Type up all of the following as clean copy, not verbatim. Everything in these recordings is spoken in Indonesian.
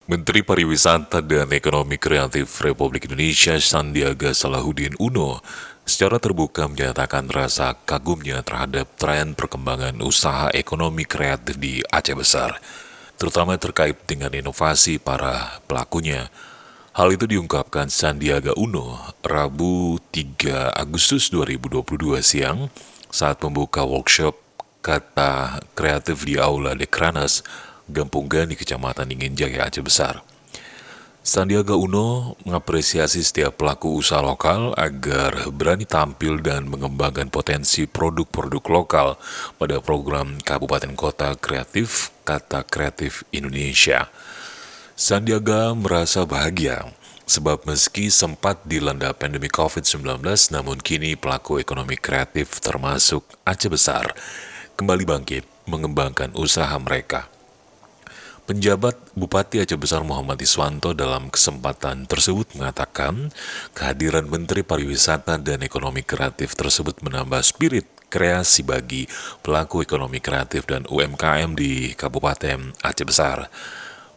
Menteri Pariwisata dan Ekonomi Kreatif Republik Indonesia Sandiaga Salahuddin Uno secara terbuka menyatakan rasa kagumnya terhadap tren perkembangan usaha ekonomi kreatif di Aceh Besar, terutama terkait dengan inovasi para pelakunya. Hal itu diungkapkan Sandiaga Uno Rabu 3 Agustus 2022 siang saat membuka workshop kata kreatif di Aula Dekranas, Gampung Gani, Kecamatan Ingin Jaya, Aceh Besar. Sandiaga Uno mengapresiasi setiap pelaku usaha lokal agar berani tampil dan mengembangkan potensi produk-produk lokal pada program Kabupaten Kota Kreatif Kata Kreatif Indonesia. Sandiaga merasa bahagia sebab meski sempat dilanda pandemi COVID-19, namun kini pelaku ekonomi kreatif termasuk Aceh Besar kembali bangkit mengembangkan usaha mereka. Penjabat Bupati Aceh Besar Muhammad Iswanto dalam kesempatan tersebut mengatakan kehadiran Menteri Pariwisata dan Ekonomi Kreatif tersebut menambah spirit kreasi bagi pelaku ekonomi kreatif dan UMKM di Kabupaten Aceh Besar.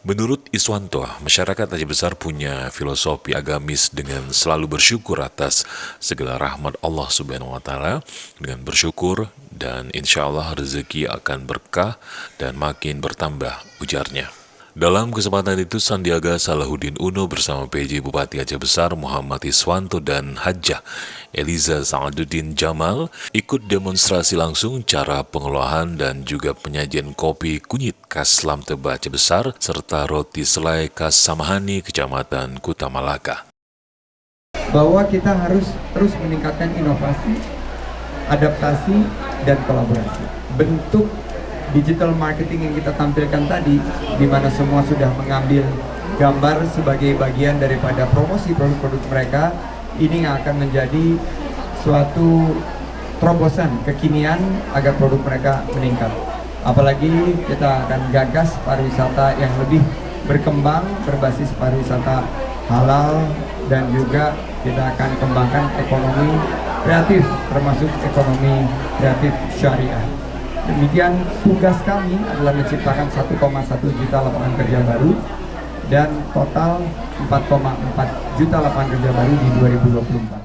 Menurut Iswanto, masyarakat Aceh Besar punya filosofi agamis dengan selalu bersyukur atas segala rahmat Allah Subhanahu wa Ta'ala. Dengan bersyukur dan insya Allah rezeki akan berkah dan makin bertambah, ujarnya. Dalam kesempatan itu, Sandiaga Salahuddin Uno bersama PJ Bupati Aceh Besar Muhammad Iswanto dan Hajjah Eliza Sa'aduddin Jamal ikut demonstrasi langsung cara pengelolaan dan juga penyajian kopi kunyit khas Lam Teba Aceh Besar serta roti selai khas Samahani Kecamatan Kuta Malaka. Bahwa kita harus terus meningkatkan inovasi, adaptasi, dan kolaborasi. Bentuk digital marketing yang kita tampilkan tadi, di mana semua sudah mengambil gambar sebagai bagian daripada promosi produk-produk mereka, ini akan menjadi suatu terobosan kekinian agar produk mereka meningkat. Apalagi kita akan gagas pariwisata yang lebih berkembang berbasis pariwisata halal, dan juga kita akan kembangkan ekonomi kreatif termasuk ekonomi kreatif syariah. Demikian tugas kami adalah menciptakan 1,1 juta lapangan kerja baru dan total 4,4 juta lapangan kerja baru di 2024.